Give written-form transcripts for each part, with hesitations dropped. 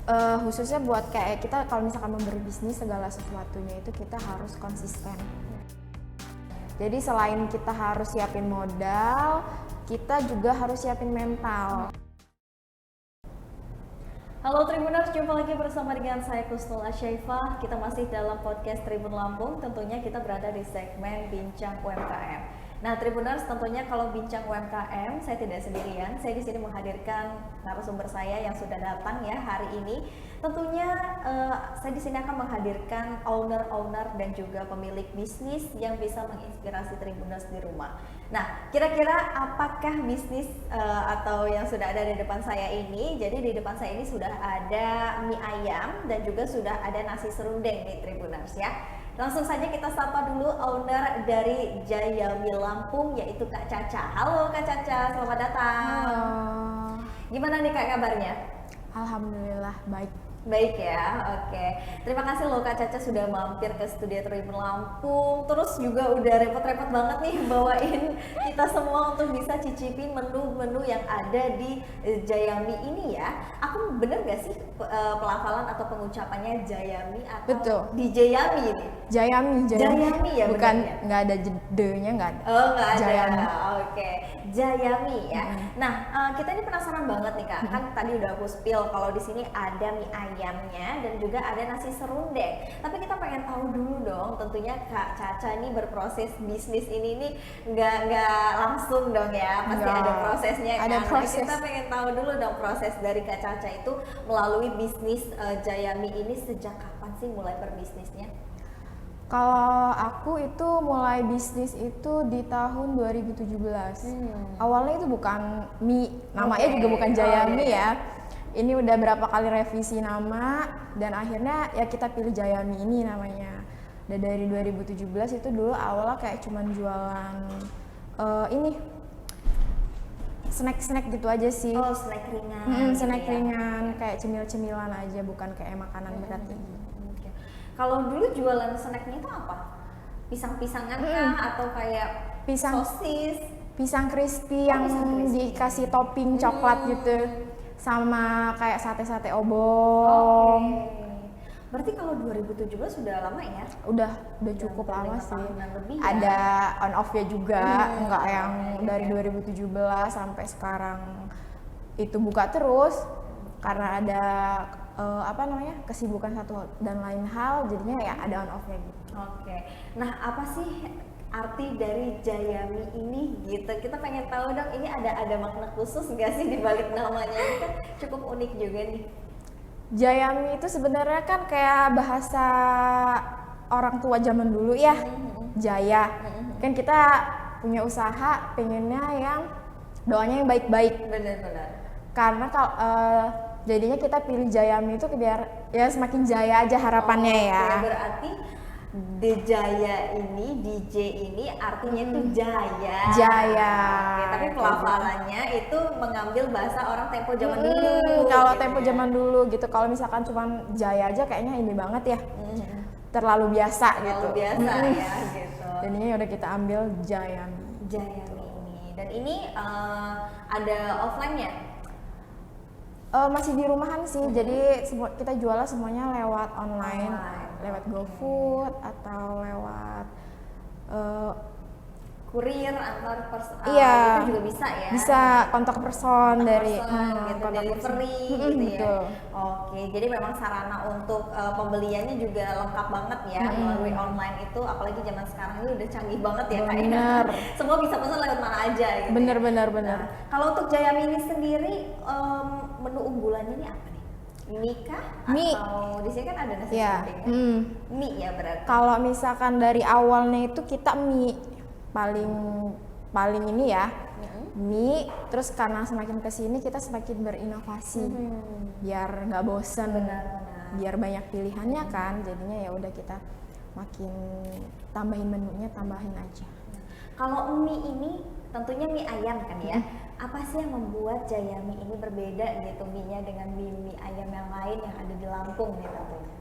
Khususnya buat kayak kita kalau misalkan mau berbisnis segala sesuatunya itu kita harus konsisten. Jadi selain kita harus siapin modal, kita juga harus siapin mental. Halo Tribuners, jumpa lagi bersama dengan saya Kusnul Asyaifah. Kita masih dalam podcast Tribun Lampung, tentunya kita berada di segmen Bincang UMKM. Nah Tribuners, tentunya kalau bincang UMKM, saya tidak sendirian. Saya di sini menghadirkan narasumber saya yang sudah datang ya hari ini. Tentunya saya di sini akan menghadirkan owner-owner dan juga pemilik bisnis yang bisa menginspirasi Tribuners di rumah. Nah, kira-kira apakah bisnis atau yang sudah ada di depan saya ini? Jadi di depan saya ini sudah ada mie ayam dan juga sudah ada nasi serundeng nih Tribuners ya. Langsung saja kita sapa dulu owner dari Jayami Lampung yaitu Kak Caca. Halo Kak Caca, selamat datang. Halo. Gimana nih Kak kabarnya? Alhamdulillah baik. Baik ya, oke. Terima kasih loh Kak Caca sudah mampir ke studio Tribun Lampung. Terus juga udah repot-repot banget nih bawain kita semua untuk bisa cicipin menu-menu yang ada di Jayami ini ya. Aku bener gak sih pelafalan atau pengucapannya Jayami atau Betul. di Jayami ini? Jayami Ya bukan bener ya? nggak ada jedenya, nggak ada. Oh nggak ada, Jayami. Oke. Jayami ya. Nah kita ini penasaran banget nih Kak. Kan tadi udah aku spill kalau di sini ada mie ayamnya dan juga ada nasi serundeng. Tapi kita pengen tahu dulu dong. Tentunya Kak Caca ini berproses bisnis ini nih nggak langsung dong ya. Pasti Nggak. ada prosesnya kan. Ada Nah, proses. kita pengen tahu dulu dong proses dari Kak Caca itu melalui bisnis Jayami ini sejak kapan sih mulai berbisnisnya? Kalau aku itu mulai bisnis itu di tahun 2017. Awalnya itu bukan mie, namanya Oke. juga bukan Jayami iya. ya. Ini udah berapa kali revisi nama dan akhirnya ya kita pilih Jayami ini namanya. Dan dari 2017 itu dulu awalnya kayak cuman jualan ini snack-snack gitu aja sih. Oh snack ringan. Snack gitu ya. ringan kayak cemil-cemilan aja, bukan kayak makanan berat gitu. Oke. Kalau dulu jualan snacknya itu apa? Pisang-pisangan kah atau kayak Pisang. sosis? Pisang crispy yang pisang crispy. dikasih topping coklat gitu, sama kayak sate-sate Oke. obong. Berarti kalau 2017 sudah lama ya? Udah cukup Udah lama 5 sih. tahunan lebih ya? Ada on off-nya juga, nggak yang oke. dari 2017 sampai sekarang itu buka terus karena ada kesibukan satu dan lain hal, jadinya ya ada on off-nya gitu. Oke. Nah, apa sih arti dari Jayami ini gitu? Kita pengen tahu dong, ini ada makna khusus nggak sih di balik namanya? Ini kan cukup unik juga nih. Jayami itu sebenarnya kan kayak bahasa orang tua zaman dulu ya, Jaya. Kan kita punya usaha, pengennya yang doanya yang baik-baik. Benar-benar. Karena jadinya kita pilih Jayami itu biar ya semakin jaya aja harapannya ya. Oke, berarti The Jaya ini, DJ ini artinya itu jaya. Jaya. Oke, tapi pelafalannya itu mengambil bahasa orang tempo zaman dulu. Kalau gitu tempo ya. zaman dulu gitu, kalau misalkan cuma jaya aja kayaknya ini banget ya, terlalu biasa gitu. Terlalu biasa ya gitu. Jadinya udah kita ambil Jayami. Jaya ini. Dan ini ada offline-nya? Masih di rumahan sih, jadi kita jualnya semuanya lewat online, lewat GoFood atau lewat Kurir antar iya, itu juga bisa ya? bisa kontak person dari gitu, kontak delivery person. gitu ya. Betul. Oke, jadi memang sarana untuk pembeliannya juga lengkap banget ya melalui online itu, apalagi zaman sekarang ini udah canggih banget ya kayaknya. Bener. Semua bisa pesan lewat mana aja gitu. Bener. Nah, kalau untuk Jayami ini sendiri menu unggulannya ini apa nih? Mie kah? Mie. Atau di sini kan ada nasi Iya. serundeng ya? Mie ya berarti. Kalau misalkan dari awalnya itu kita mie paling ini ya, mie. Terus karena semakin kesini kita semakin berinovasi, biar nggak bosan, Benar-benar. biar banyak pilihannya kan. Jadinya ya udah kita makin tambahin menunya, tambahin aja. Kalau mie ini tentunya mie ayam kan ya. Apa sih yang membuat Jayami ini berbeda gitu mie-nya dengan mie ayam yang lain yang ada di Lampung nih tentunya?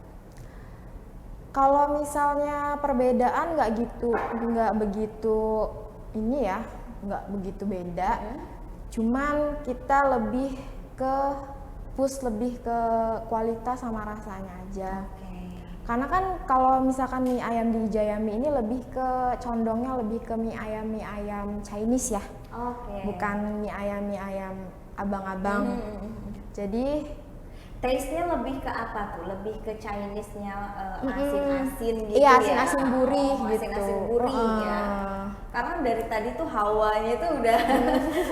Kalau misalnya perbedaan nggak begitu ini ya, nggak begitu beda. Cuman kita lebih ke push lebih ke kualitas sama rasanya aja. Oke. Karena kan kalau misalkan mie ayam di Jayami ini lebih ke condongnya lebih ke mie ayam Chinese ya, Oke. bukan mie ayam abang-abang. Jadi Taste-nya lebih ke apa tuh? Lebih ke Chinese-nya asin-asin gitu iya, ya? asin-asin gurih gitu. Asin-asin gurih ya. Karena dari tadi tuh hawanya tuh udah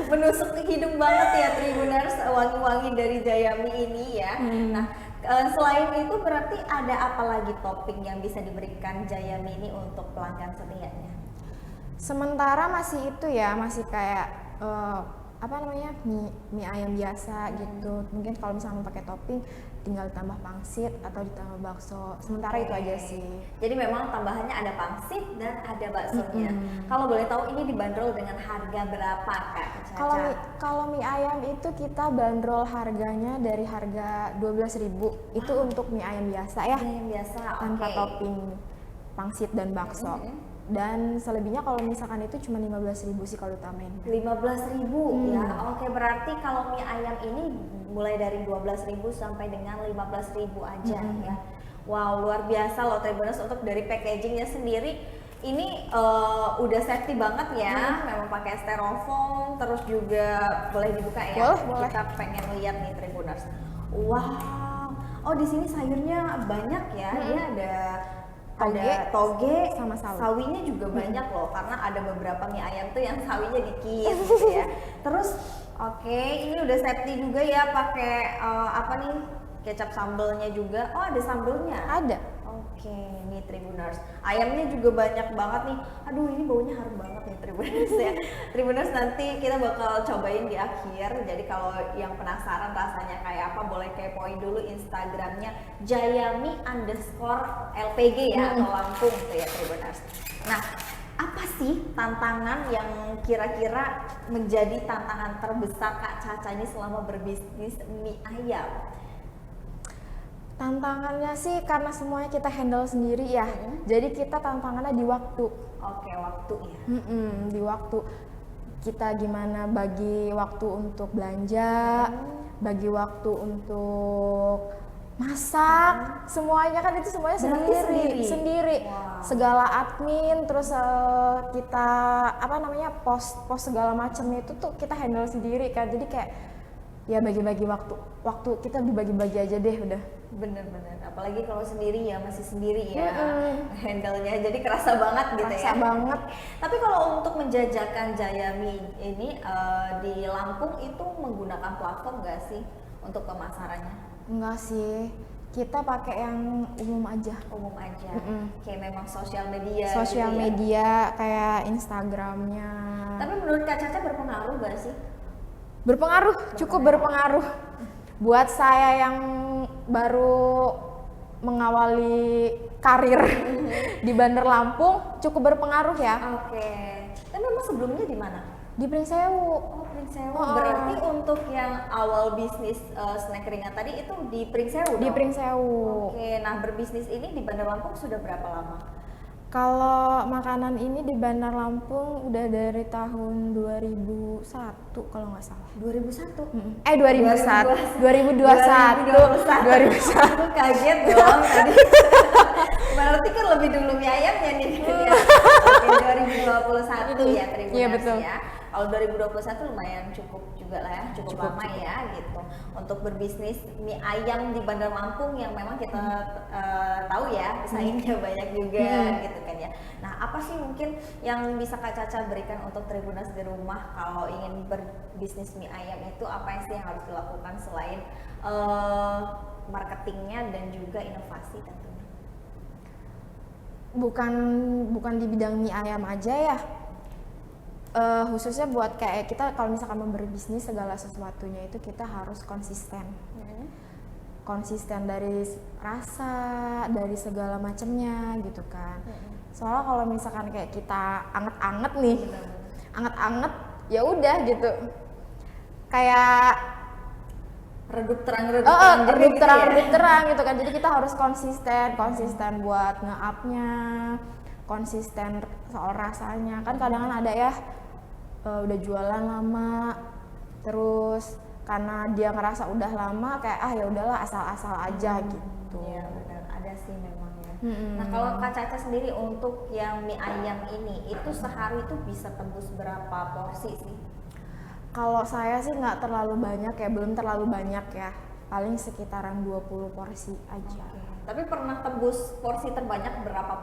menusuk ke hidung banget ya Tribuners, wangi-wangi dari Jayami ini ya. Nah, selain itu berarti ada apa lagi topping yang bisa diberikan Jayami ini untuk pelanggan setianya? Sementara masih itu ya, masih kayak apa namanya mie ayam biasa gitu. Mungkin kalau misalnya mau pakai topping tinggal ditambah pangsit atau ditambah bakso. Sementara itu aja sih. Jadi memang tambahannya ada pangsit dan ada baksonya. Kalau boleh tahu ini dibanderol dengan harga berapa Kak Caca? Kalau mie ayam itu kita bandrol harganya dari harga 12.000 itu untuk mie ayam biasa ya. Mie ayam biasa, Tanpa oke. topping pangsit dan bakso. Dan selebihnya kalau misalkan itu cuma 15.000 sih kalau utamain. 15.000 ya. Oke, berarti kalau mie ayam ini mulai dari 12.000 sampai dengan 15.000 aja ya. Wow, luar biasa loh Tribuners untuk dari packagingnya sendiri. Ini udah safety banget ya. Memang pakai styrofoam, terus juga boleh dibuka ya. Boleh. Kita pengen lihat nih Tribuners. Wow. Oh, di sini sayurnya banyak ya. Dia ada toge sama sawi. Sawinya juga banyak loh, karena ada beberapa mie ayam tuh yang sawinya dikit gitu ya. Terus oke, ini udah safety juga ya pakai apa nih, kecap sambelnya juga. Oh, ada sambelnya. Ada. Oke, nih Tribuners. Ayamnya juga banyak banget nih. Aduh, ini baunya harum banget nih Tribuners ya. Tribuners, nanti kita bakal cobain di akhir. Jadi kalau yang penasaran rasanya kayak apa, boleh kepoin dulu Instagramnya Jayami_LPG ya, atau Lampung tuh ya Tribuners. Nah, apa sih tantangan yang kira-kira menjadi tantangan terbesar Kak Caca ini selama berbisnis mie ayam? Tantangannya sih karena semuanya kita handle sendiri ya. Jadi kita tantangannya di waktu. Oke, waktu ya. Di waktu. Kita gimana bagi waktu untuk belanja, bagi waktu untuk masak, semuanya kan itu semuanya Berarti sendiri. Wow. Segala admin, terus kita apa namanya post segala macamnya itu tuh kita handle sendiri kan. Jadi kayak ya bagi-bagi waktu kita dibagi-bagi aja deh udah. Bener-bener, apalagi kalau sendiri ya, masih sendiri ya handle-nya, jadi kerasa banget gitu Kerasa ya. banget. Tapi kalau untuk menjajakan Jayami ini di Lampung itu menggunakan platform nggak sih untuk pemasarannya? Enggak sih, kita pakai yang umum aja. Umum aja, kayak memang sosial media Sosial gitu ya? media kayak Instagramnya. Tapi menurut Kak Caca berpengaruh nggak sih? Berpengaruh, cukup berpengaruh. Buat saya yang baru mengawali karir di Bandar Lampung cukup berpengaruh ya. Oke, tapi memang sebelumnya di mana? Di Pringsewu. Oh, Pringsewu. Berarti untuk yang awal bisnis snack ringan tadi itu di Pringsewu Di dong? Pringsewu. Oke, nah berbisnis ini di Bandar Lampung sudah berapa lama? Kalau makanan ini di Bandar Lampung udah dari tahun 2001 kalau nggak salah. 2001? 2001. 2021. 2021. Aku kaget dong tadi. Berarti kan lebih dulu mie ayamnya nih. Oke, 2021 ya Tribuners Iya, betul. ya. Kalau 2021 lumayan cukup juga lah ya, cukup lama ya gitu. Untuk berbisnis mie ayam di Bandar Lampung yang memang kita tahu ya, pesaingnya banyak juga gitu kan ya. Nah, apa sih mungkin yang bisa Kak Caca berikan untuk Tribuners di rumah kalau ingin berbisnis mie ayam itu, apa sih yang harus dilakukan selain marketingnya dan juga inovasi tentunya? Bukan di bidang mie ayam aja ya. Khususnya buat kayak kita kalau misalkan mau berbisnis segala sesuatunya itu kita harus konsisten. Konsisten dari rasa, dari segala macamnya gitu kan. Soalnya kalau misalkan kayak kita anget-anget nih, anget-anget ya udah gitu. Kayak Redup terang redup terang gitu kan. Jadi kita harus konsisten buat nge-up-nya, konsisten soal rasanya. Kan kadang ada ya udah jualan lama terus karena dia ngerasa udah lama kayak ya udahlah asal-asal aja gitu. Iya benar, ada sih memang ya. Nah kalau Kak Caca sendiri untuk yang mie ayam ini itu sehari itu bisa tembus berapa porsi sih? Kalau saya sih nggak terlalu banyak ya, belum terlalu banyak ya, paling sekitaran 20 porsi aja. Tapi pernah tembus porsi terbanyak berapa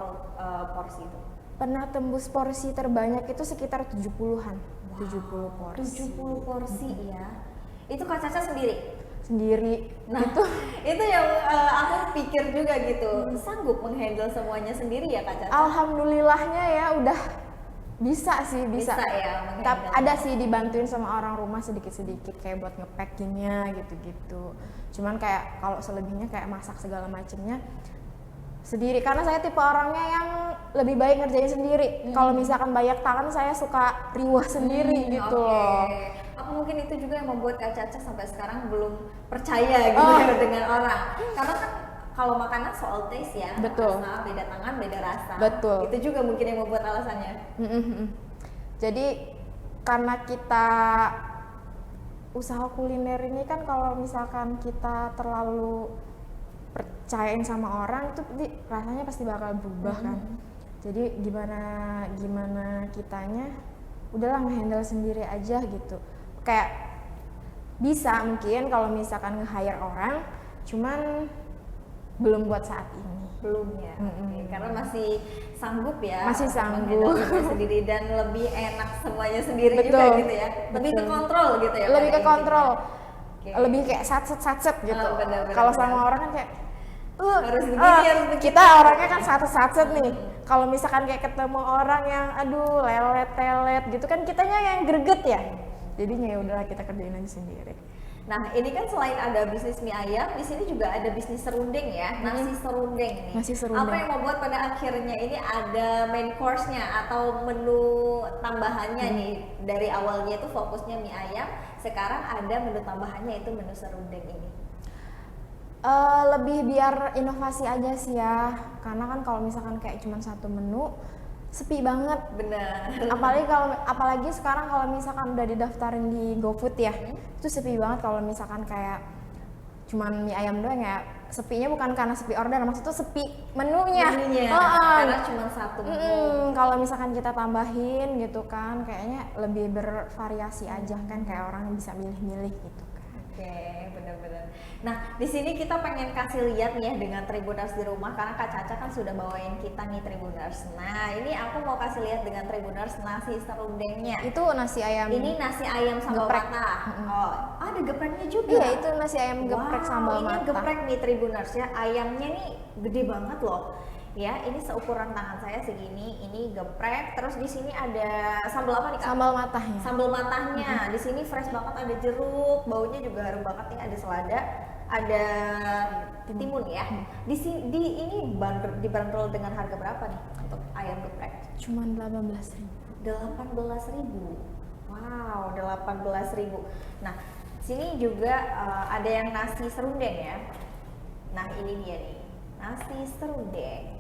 porsi itu? Pernah tembus porsi terbanyak itu sekitar 70-an. 70 porsi. 70 porsi ya. Itu Kak Caca sendiri? Sendiri. Nah itu yang aku pikir juga gitu, sanggup menghandle semuanya sendiri ya Kak Caca? Alhamdulillahnya ya udah bisa sih, bisa ya ada sih dibantuin sama orang rumah sedikit-sedikit kayak buat nge-packingnya gitu-gitu. Cuman kayak kalau selebihnya kayak masak segala macemnya sendiri, karena saya tipe orangnya yang lebih baik ngerjain sendiri. Kalau misalkan banyak tangan saya suka riwah sendiri gitu loh. Apa mungkin itu juga yang membuat Kak Caca sampai sekarang belum percaya gitu ya dengan orang, karena kan kalau makanan soal taste ya, betul. Rasa, beda tangan, beda rasa. Betul. Itu juga mungkin yang membuat alasannya. Jadi karena kita usaha kuliner ini kan kalau misalkan kita terlalu percayain sama orang itu rasanya pasti bakal berubah kan. Jadi gimana kitanya udahlah nge-handle sendiri aja gitu. Kayak bisa mungkin kalau misalkan nge-hire orang, cuman belum buat saat ini. Belum ya, karena masih sanggup ya. Masih sanggup sendiri dan lebih enak semuanya sendiri. Betul. Juga gitu ya. Lebih ke kontrol gitu ya. Lebih ke kontrol. Lebih kayak satset gitu. Kalau sama orang kan kayak harus begini, harus begitu. Kita orangnya kan satset nih. Kalau misalkan kayak ketemu orang yang aduh lelet gitu kan kitanya yang greget ya. Jadinya ya udahlah kita kerjain aja sendiri. Nah ini kan selain ada bisnis mie ayam, di sini juga ada bisnis serundeng ya, nasi serundeng nih. Nasi serundeng. Apa yang membuat pada akhirnya ini ada main course-nya atau menu tambahannya nih? Dari awalnya itu fokusnya mie ayam, sekarang ada menu tambahannya itu menu serundeng ini. Lebih biar inovasi aja sih ya, karena kan kalau misalkan kayak cuma satu menu sepi banget. Benar. Apalagi sekarang kalau misalkan udah didaftarin di GoFood ya, itu sepi banget. Kalau misalkan kayak cuman mie ayam doang ya, sepinya bukan karena sepi order, maksudnya sepi menunya. Karena cuma satu menu. Kalau misalkan kita tambahin gitu kan, kayaknya lebih bervariasi aja kan, kayak orang bisa milih-milih gitu kan. Oke, benar-benar. Nah, di sini kita pengen kasih lihat nih ya dengan Tribuners di rumah, karena Kak Caca kan sudah bawain kita nih Tribuners. Nah, ini aku mau kasih lihat dengan Tribuners nasi serundengnya. Itu nasi ayam. Ini nasi ayam sambal matah. Oh, ada gepreknya juga. Iya, itu nasi ayam geprek sambal matah. Ini geprek nih Tribuners ya. Ayamnya nih gede banget loh. Ya, ini seukuran tangan saya segini. Ini geprek. Terus di sini ada sambal apa nih Kak? Sambal matahnya. Sambal matahnya. Di sini fresh banget, ada jeruk, baunya juga harum banget nih. Ada selada, ada timun ya. Di ini dibanderol dengan harga berapa nih untuk ayam geprek? Cuman 18.000. 18.000. Wow, 18.000. Nah, sini juga ada yang nasi serundeng ya. Nah, ini dia nih. Nasi serundeng.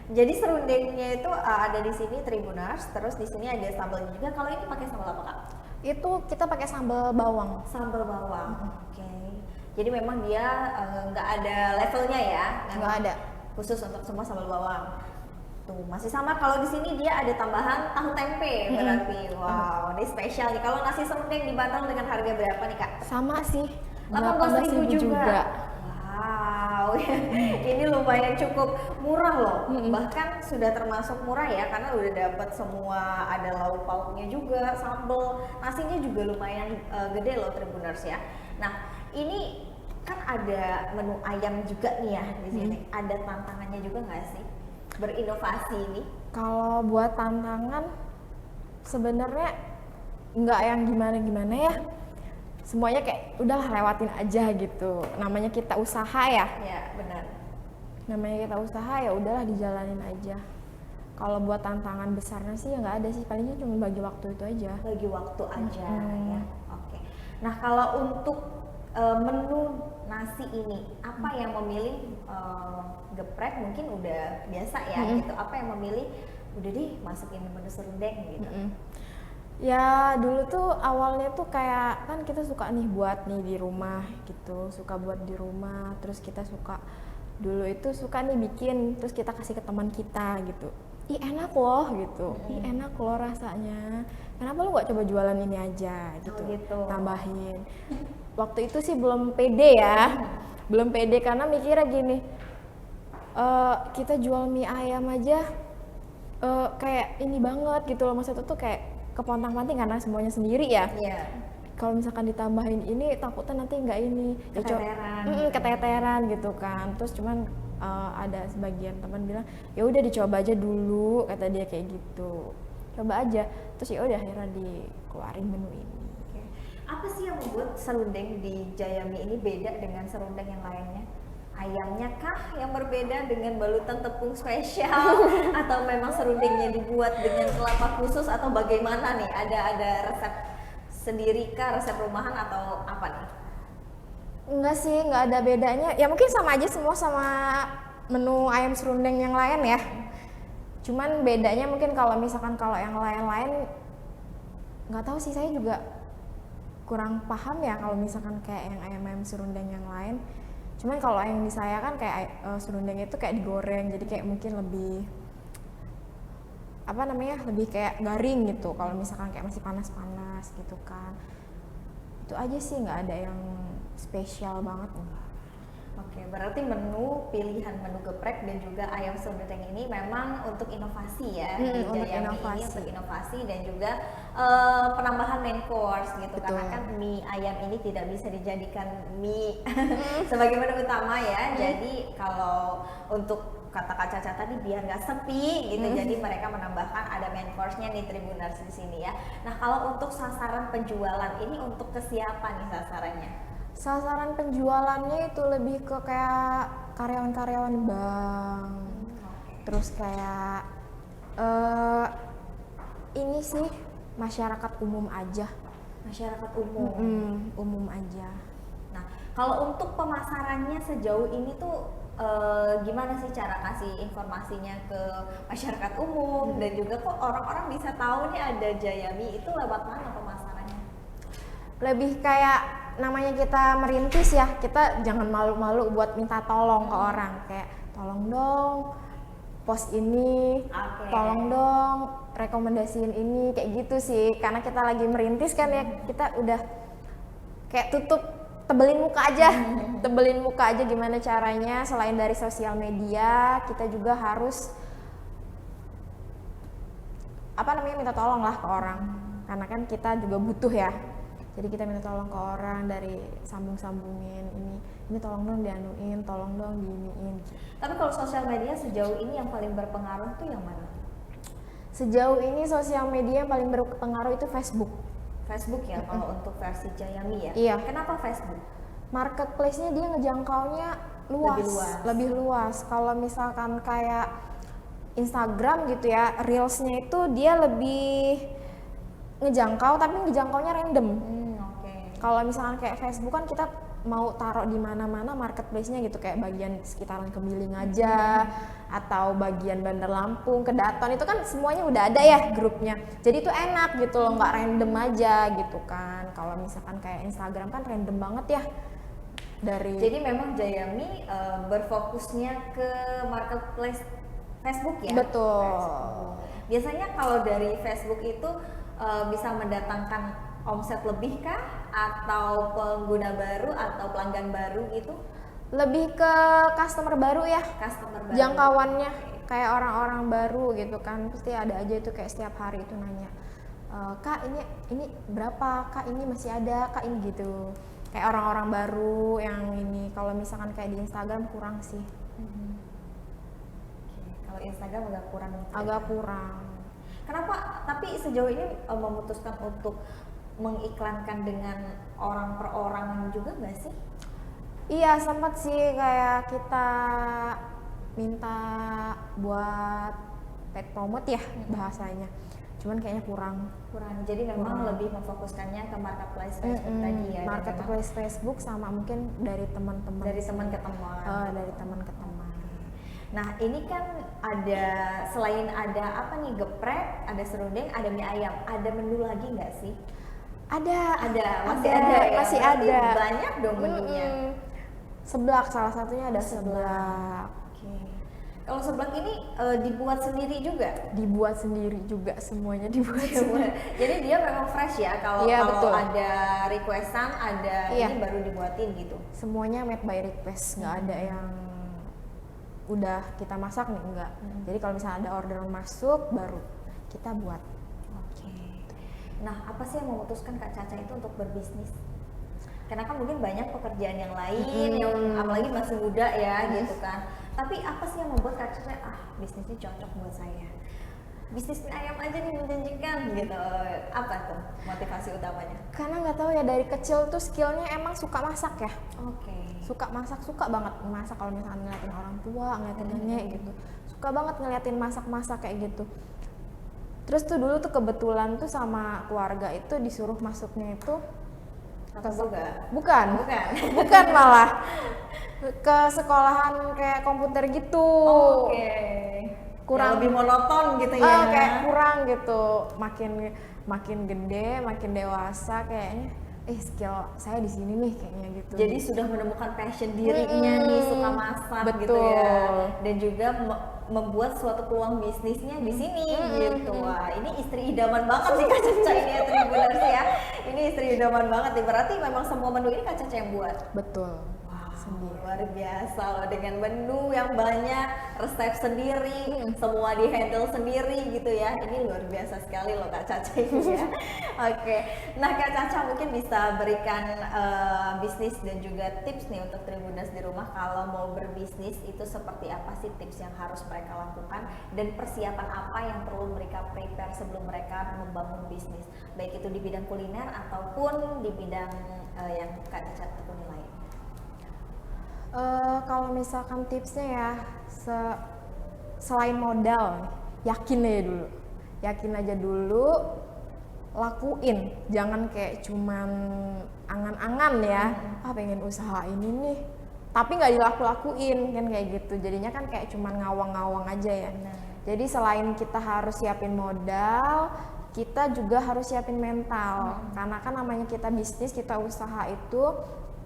Jadi serundengnya itu ada di sini Tribuners, terus di sini ada sambalnya juga. Kalau ini pakai sambal apa Kak? Itu kita pakai sambal bawang. Sambal bawang. Oke. Jadi memang dia nggak ada levelnya ya? Nggak ada. Khusus untuk semua sambal bawang. Tuh masih sama. Kalau di sini dia ada tambahan tahu tempe berarti. Wow, ini spesial nih. Kalau nasi serundeng dibanderol dengan harga berapa nih Kak? Sama sih. 18.000 juga. Wow, ini lumayan cukup murah loh. Bahkan sudah termasuk murah ya, karena udah dapat semua, ada lauk pauknya juga, sambal, nasinya juga lumayan gede loh Tribuners ya. Nah, ini kan ada menu ayam juga nih ya di sini. Ada tantangannya juga nggak sih berinovasi ini? Kalau buat tantangan sebenarnya nggak yang gimana-gimana ya. Semuanya kayak udah lewatin aja gitu. Namanya kita usaha ya. Ya, benar. Namanya kita usaha ya udahlah dijalanin aja. Kalau buat tantangan besarnya sih ya nggak ada sih. Palingnya cuma bagi waktu itu aja. Bagi waktu aja ya. Oke. Nah, kalau untuk menu nasi ini, apa yang memilih geprek mungkin udah biasa ya gitu. Apa yang memilih udah deh masukin menu serundeng gitu. Ya dulu tuh awalnya tuh kayak kan kita suka nih buat nih di rumah gitu, suka buat di rumah, terus kita suka dulu itu suka nih bikin, terus kita kasih ke teman kita gitu. Ih enak loh gitu, ih enak loh rasanya. Kenapa lu nggak coba jualan ini aja gitu, gitu. tambahin. Waktu itu sih belum pede ya, belum pede karena mikirnya gini, kita jual mie ayam aja kayak ini banget gitu loh, maksudnya tuh kayak kepontang-panting karena semuanya sendiri ya. Iya. Kalau misalkan ditambahin ini takutnya nanti nggak ini Keteteran. keteteran gitu kan. Terus cuman ada sebagian teman bilang ya udah dicoba aja dulu, kata dia kayak gitu, coba aja. Terus ya udah akhirnya dikeluarin menu ini. Oke. Apa sih yang membuat serundeng di Jayami ini beda dengan serundeng yang lainnya? Ayamnya kah yang berbeda dengan balutan tepung spesial atau memang serundengnya dibuat dengan kelapa khusus atau bagaimana nih? Ada resep sendiri kah, resep rumahan atau apa nih? Enggak sih, nggak ada bedanya. Ya mungkin sama aja semua sama menu ayam serundeng yang lain ya. Cuman bedanya mungkin kalau misalkan kalau yang lain-lain nggak tahu sih, saya juga kurang paham ya kalau misalkan kayak yang ayam-ayam serundeng yang lain. Cuman kalau yang di saya kan kayak serundeng itu kayak digoreng, jadi kayak mungkin lebih apa namanya, lebih kayak garing gitu. Kalau misalkan kayak masih panas-panas gitu kan, itu aja sih, nggak ada yang spesial banget. Oke, berarti pilihan menu geprek dan juga ayam serundeng ini memang untuk inovasi ya, di untuk Jayami ini inovasi. untuk inovasi dan juga penambahan main course gitu. Betul. Karena kan mie ayam ini tidak bisa dijadikan mie sebagai menu utama ya. Jadi kalau untuk kata Kak Caca tadi biar nggak sepi gitu, jadi mereka menambahkan ada main course-nya nih Tribuners di sini ya. Nah kalau untuk sasaran penjualan ini untuk ke siapa nih sasarannya? Sasaran penjualannya itu lebih ke kayak karyawan-karyawan bank, terus kayak ini sih masyarakat umum aja. Masyarakat umum. Umum aja. Nah, kalau untuk pemasarannya sejauh ini tuh gimana sih cara kasih informasinya ke masyarakat umum dan juga kok orang-orang bisa tahu nih ada Jayami itu lewat mana pemasarannya? Lebih kayak namanya kita merintis ya, kita jangan malu-malu buat minta tolong ke orang, kayak tolong dong post ini, tolong dong rekomendasiin ini, kayak gitu sih. Karena kita lagi merintis kan ya, kita udah kayak tebelin muka aja gimana caranya. Selain dari sosial media, kita juga harus minta tolong lah ke orang, karena kan kita juga butuh ya. Jadi kita minta tolong ke orang dari sambungin ini tolong dong dianuin, tolong dong diiniin. Tapi kalau sosial media sejauh ini yang paling berpengaruh tuh yang mana? Sejauh ini sosial media yang paling berpengaruh itu Facebook. Facebook ya, kalau untuk versi Jayami ya. Iya. Kenapa Facebook? Marketplace-nya dia ngejangkaunya lebih luas. Kalau misalkan kayak Instagram gitu ya, Reels-nya itu dia lebih ngejangkau, tapi ngejangkaunya random. Kalau misalkan kayak Facebook kan kita mau taruh di mana-mana marketplace-nya gitu, kayak bagian sekitaran Kemiling aja atau bagian Bandar Lampung, Kedaton, itu kan semuanya udah ada ya grupnya. Jadi itu enak gitu loh, nggak random aja gitu kan. Kalau misalkan kayak Instagram kan random banget ya. Jadi memang Jayami berfokusnya ke marketplace Facebook ya? Betul. Facebook. Biasanya kalau dari Facebook itu bisa mendatangkan omset lebih kah? Atau pengguna baru atau pelanggan baru gitu? Lebih ke customer baru ya. Customer baru. Jangkauannya kayak orang-orang baru gitu kan. Pasti ada aja itu kayak setiap hari itu nanya, Kak ini berapa? Kak ini masih ada? Kak ini gitu. Kayak orang-orang baru yang ini. Kalau misalkan kayak di Instagram kurang sih. Kalau Instagram agak kurang. Kenapa? Tapi sejauh ini memutuskan untuk mengiklankan dengan orang per orang juga nggak sih? Iya, sempat sih kayak kita minta buat paid promote ya bahasanya. Cuman kayaknya kurang. Jadi memang lebih memfokuskannya ke marketplace Facebook tadi ya. Marketplace Facebook sama mungkin dari teman-teman. Dari teman ke teman. Dari teman ke teman. Nah ini kan ada, selain ada apa nih, geprek, ada serundeng, ada mie ayam, ada menu lagi nggak sih? Masih ada ya? Masih Berarti ada. banyak dong menunya. Seblak, salah satunya ada Seblak. seblak. Oke. Kalau seblak ini dibuat sendiri juga? Dibuat sendiri juga, semuanya dibuat sendiri. Jadi dia memang fresh ya, kalau Iya, kalau betul. ada requestan, ada Iya. ini baru dibuatin gitu. Semuanya made by request, nggak ada yang udah kita masak nih, enggak. Jadi kalau misalnya ada orderan masuk, baru kita buat. Oke. Nah, apa sih yang memutuskan Kak Caca itu untuk berbisnis? Karena kan mungkin banyak pekerjaan yang lain yang apalagi masih muda ya gitu kan. Tapi apa sih yang membuat Kak Caca, bisnis ini cocok buat saya? Bisnis mie ayam aja nih menjanjikan gitu. Apa tuh motivasi utamanya? Karena nggak tahu ya, dari kecil tuh skillnya emang suka masak ya. Oke. Suka masak, suka banget masak. Kalau misalnya ngeliatin orang tua, ngeliatin nenek gitu, suka banget ngeliatin masak-masak kayak gitu. Terus tuh dulu tuh kebetulan tuh sama keluarga itu disuruh masuknya itu bukan bukan malah ke sekolahan kayak komputer gitu. Oke. Kurang Ya, lebih monoton gitu ya. kayak kurang gitu. Makin gede, makin dewasa kayaknya skill saya di sini nih kayaknya gitu. Jadi sudah menemukan passion dirinya nih, suka masak gitu betul. ya. Dan juga membuat suatu peluang bisnisnya di sini gitu. Wah, ini istri idaman banget sih Kak Caca ini ya, Tribuners ya. Ini istri idaman banget nih. Berarti memang semua menu ini Kak Caca yang buat. Betul. Luar biasa loh, dengan menu yang banyak, resep sendiri, semua di handle sendiri gitu ya. Ini luar biasa sekali loh Kak Caca ini ya. Oke, nah Kak Caca mungkin bisa berikan bisnis dan juga tips nih untuk Tribuners di rumah, kalau mau berbisnis itu seperti apa sih tips yang harus mereka lakukan, dan persiapan apa yang perlu mereka prepare sebelum mereka membangun bisnis, baik itu di bidang kuliner ataupun di bidang yang Kak Caca tekuni lain. Kalau misalkan tipsnya ya, selain modal, yakin aja dulu, lakuin, jangan kayak cuman angan-angan ya, pengen usaha ini nih, tapi nggak dilakuin kan kayak gitu, jadinya kan kayak cuman ngawang-ngawang aja ya. Jadi selain kita harus siapin modal, kita juga harus siapin mental, karena kan namanya kita bisnis, kita usaha itu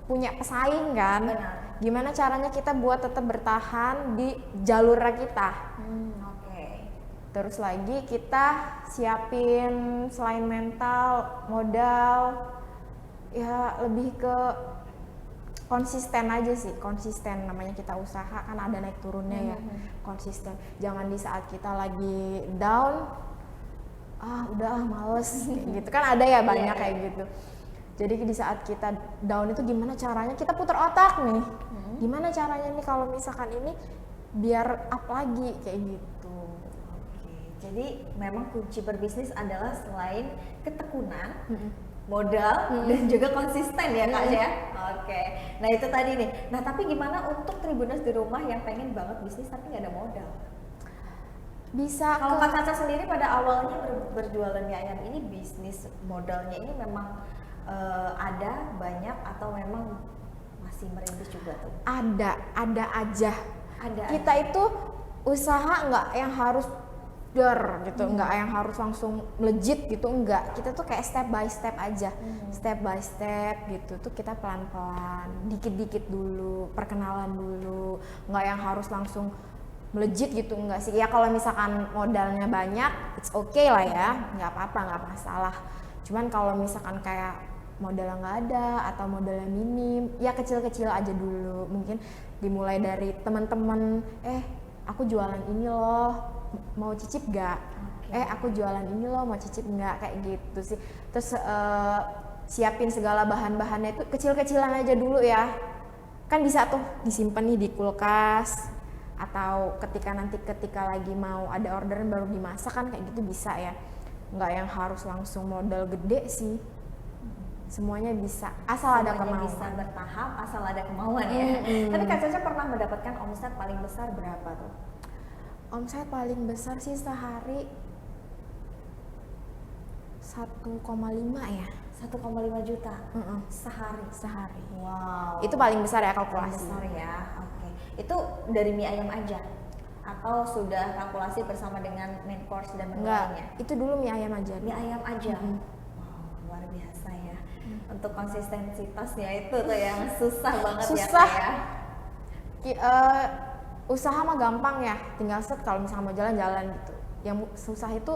punya pesaing kan. Benar. Gimana caranya kita buat tetap bertahan di jalur kita. Oke. Terus lagi kita siapin selain mental, modal, ya lebih ke konsisten aja sih. Konsisten, namanya kita usaha kan ada naik turunnya ya. Konsisten, jangan di saat kita lagi down, udah males kayak gitu kan, ada ya banyak kayak gitu. Jadi di saat kita down itu gimana caranya kita putar otak nih, gimana caranya nih kalau misalkan ini biar up lagi kayak gitu. Oke, jadi memang kunci berbisnis adalah selain ketekunan, modal, dan juga konsisten ya Kak ya. Oke, nah itu tadi nih. Nah tapi gimana untuk Tribuners di rumah yang pengen banget bisnis tapi nggak ada modal? Bisa Kalau Kak Caca sendiri pada awalnya berjualan mie ayam ini, bisnis modalnya ini memang ada banyak atau memang masih merintis juga tuh? ada aja. Kita aja. itu usaha nggak yang harus gitu, nggak yang harus langsung legit gitu, enggak. Kita tuh kayak step by step aja, step by step gitu tuh, kita pelan-pelan, dikit-dikit dulu, perkenalan dulu, nggak yang harus langsung legit gitu, enggak sih. Ya kalau misalkan modalnya banyak, it's okay lah ya, nggak apa-apa, nggak masalah. Cuman kalau misalkan kayak modalnya nggak ada atau modalnya minim, ya kecil-kecil aja dulu. Mungkin dimulai dari teman-teman, aku jualan ini loh, mau cicip gak? Aku jualan ini loh, mau cicip nggak? Kayak gitu sih. Terus siapin segala bahan-bahannya itu kecil-kecilan aja dulu ya. Kan bisa tuh disimpan nih di kulkas, atau ketika lagi mau ada orderan baru dimasak kan, kayak gitu bisa ya. Nggak yang harus langsung modal gede sih. Semuanya bisa, asal ada kemauan. Bisa bertahap, asal ada kemauan ya. Tapi Kak Caca pernah mendapatkan omset paling besar berapa tuh? Omset paling besar sih sehari 1,5 ya. 1,5 juta sehari. Sehari. Wow. Itu paling besar ya Paling kalkulasi. besar ya. Oke. Itu dari mie ayam aja. atau sudah kalkulasi bersama dengan main course dan menu Enggak, lainnya? itu dulu mie ayam aja. Mie ayam aja. Mm-mm. Wow, luar biasa ya. Untuk konsistensitasnya itu tuh yang susah banget Susah. ya. Usaha mah gampang ya, tinggal set kalau misalnya mau jalan-jalan gitu. Yang susah itu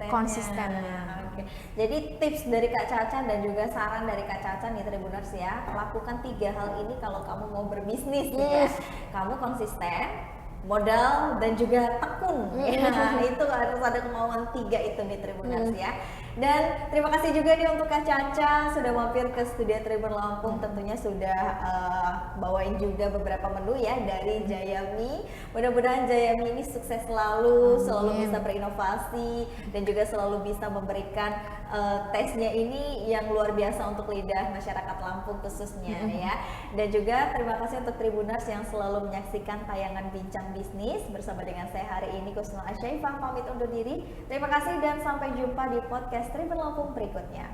konsistennya. Oke. Jadi tips dari Kak Caca dan juga saran dari Kak Caca nih Tribuners ya, lakukan 3 hal ini kalau kamu mau berbisnis nih ya. Kamu konsisten, modal dan juga tekun. Ya, itu harus ada kemauan 3 itu nih Tribuners ya. Dan terima kasih juga nih untuk Kak Caca sudah mampir ke studio Tribun Lampung, tentunya sudah bawain juga beberapa menu ya dari Jayami. Mudah-mudahan Jayami ini sukses selalu, selalu bisa berinovasi dan juga selalu bisa memberikan tesnya ini yang luar biasa untuk lidah masyarakat Lampung khususnya ya. Dan juga terima kasih untuk Tribuners yang selalu menyaksikan tayangan Bincang Bisnis bersama dengan saya hari ini Kusnul Asyaifah pamit undur diri. Terima kasih dan sampai jumpa di podcast Tribun Lampung berikutnya.